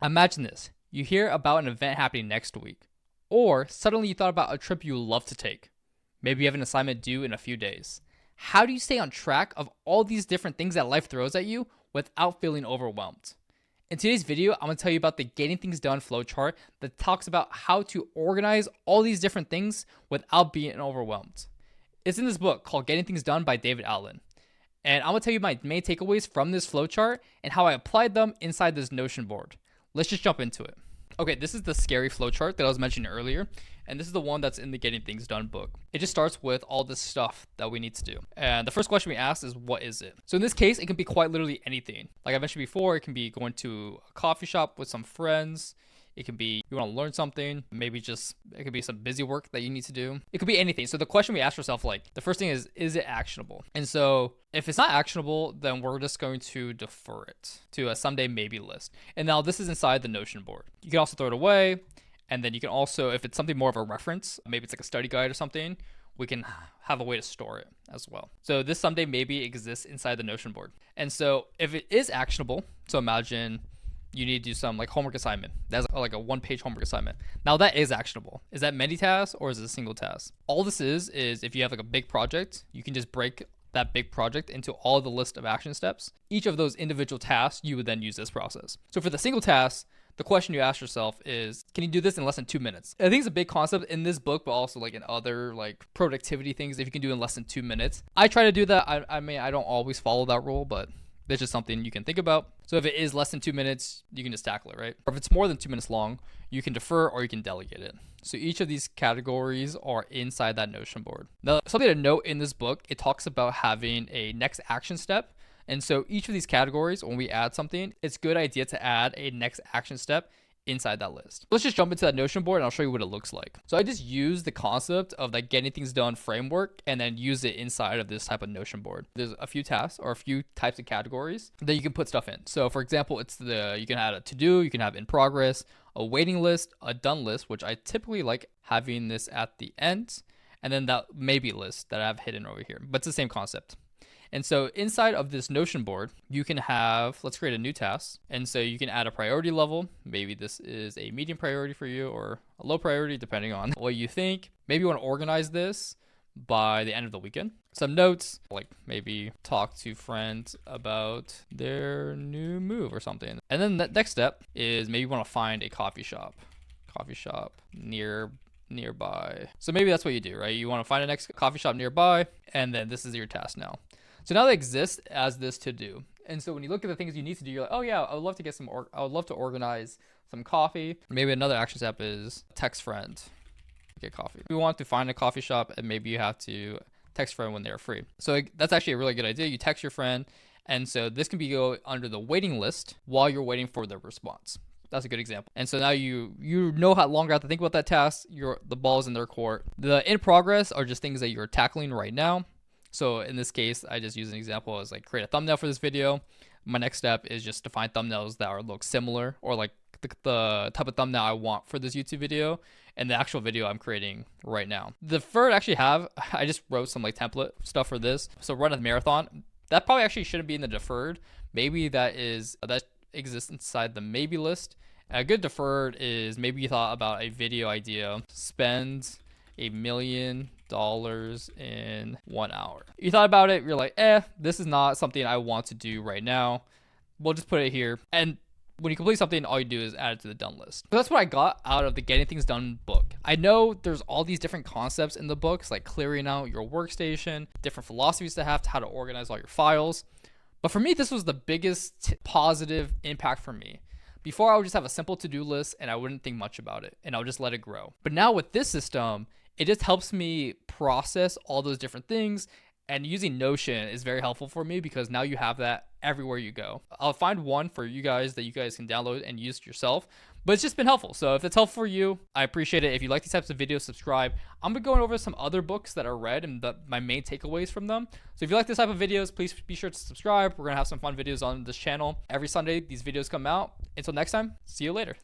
Imagine this. You hear about an event happening next week, or suddenly you thought about a trip you love to take. Maybe you have an assignment due in a few days. How do you stay on track of all these different things that life throws at you without feeling overwhelmed? In today's video, I'm going to tell you about the Getting Things Done flowchart that talks about how to organize all these different things without being overwhelmed. It's in this book called Getting Things Done by David Allen. And I'm going to tell you my main takeaways from this flowchart and how I applied them inside this Notion board. Let's just jump into it. Okay, this is the scary flowchart that I was mentioning earlier, and this is the one that's in the Getting Things Done book. It just starts with all this stuff that we need to do. And the first question we ask is, what is it? So in this case, it can be quite literally anything. Like I mentioned before, it can be going to a coffee shop with some friends. It can be you want to learn something, maybe just it could be some busy work that you need to do. It could be anything. So the question we ask ourselves, like the first thing is it actionable? And so if it's not actionable, then we're just going to defer it to a someday maybe list. And now this is inside the Notion board. You can also throw it away. And then you can also, if it's something more of a reference, maybe it's like a study guide or something, we can have a way to store it as well. So this someday maybe exists inside the Notion board. And so if it is actionable, so imagine you need to do some like homework assignment. That's like a 1-page homework assignment. Now that is actionable. Is that many tasks or is it a single task? All this is if you have like a big project, you can just break that big project into all the list of action steps. Each of those individual tasks, you would then use this process. So for the single task, the question you ask yourself is, can you do this in less than 2 minutes? I think it's a big concept in this book, but also like in other like productivity things, if you can do in less than 2 minutes. I try to do that. I mean, I don't always follow that rule, but that's just something you can think about. So if it is less than 2 minutes, you can just tackle it, right? Or if it's more than 2 minutes long, you can defer or you can delegate it. So each of these categories are inside that Notion board. Now, something to note in this book, it talks about having a next action step. And so each of these categories, when we add something, it's a good idea to add a next action step inside that list. Let's just jump into that Notion board and I'll show you what it looks like. So I just use the concept of that Getting Things Done framework and then use it inside of this type of Notion board. There's a few tasks or a few types of categories that you can put stuff in. So for example, you can add a to-do, you can have in progress, a waiting list, a done list, which I typically like having this at the end, and then that maybe list that I have hidden over here, but it's the same concept. And so inside of this Notion board, you can have, let's create a new task. And so you can add a priority level. Maybe this is a medium priority for you or a low priority, depending on what you think. Maybe you want to organize this by the end of the weekend. Some notes, like maybe talk to friends about their new move or something. And then the next step is maybe you want to find a coffee shop nearby. So maybe that's what you do, right? You want to find a next coffee shop nearby, and then this is your task now. So now they exist as this to do. And so when you look at the things you need to do, you're like, oh yeah, I would love to get I would love to organize some coffee. Maybe another action step is text friend, get coffee. We want to find a coffee shop and maybe you have to text friend when they're free. So that's actually a really good idea. You text your friend. And so this can go under the waiting list while you're waiting for their response. That's a good example. And so now you know how long you have to think about that task. The ball's in their court. The in progress are just things that you're tackling right now. So in this case, I just use an example as like create a thumbnail for this video. My next step is just to find thumbnails that look similar or like the type of thumbnail I want for this YouTube video and the actual video I'm creating right now. The deferred actually I just wrote some like template stuff for this. So run a marathon. That probably actually shouldn't be in the deferred. Maybe that exists inside the maybe list. A good deferred is maybe you thought about a video idea, spend $1 million in 1 hour. You thought about it, you're like, this is not something I want to do right now. We'll just put it here. And when you complete something, all you do is add it to the done list. So that's what I got out of the Getting Things Done book. I know there's all these different concepts in the books, like clearing out your workstation, different philosophies to have to how to organize all your files. But for me, this was the biggest positive impact for me. Before, I would just have a simple to-do list and I wouldn't think much about it and I would just let it grow. But now with this system, it just helps me process all those different things. And using Notion is very helpful for me because now you have that everywhere you go. I'll find one for you guys that you guys can download and use yourself. But it's just been helpful. So if it's helpful for you, I appreciate it. If you like these types of videos, subscribe. I'm going to go over some other books that are read and my main takeaways from them. So if you like this type of videos, please be sure to subscribe. We're going to have some fun videos on this channel. Every Sunday, these videos come out. Until next time, see you later.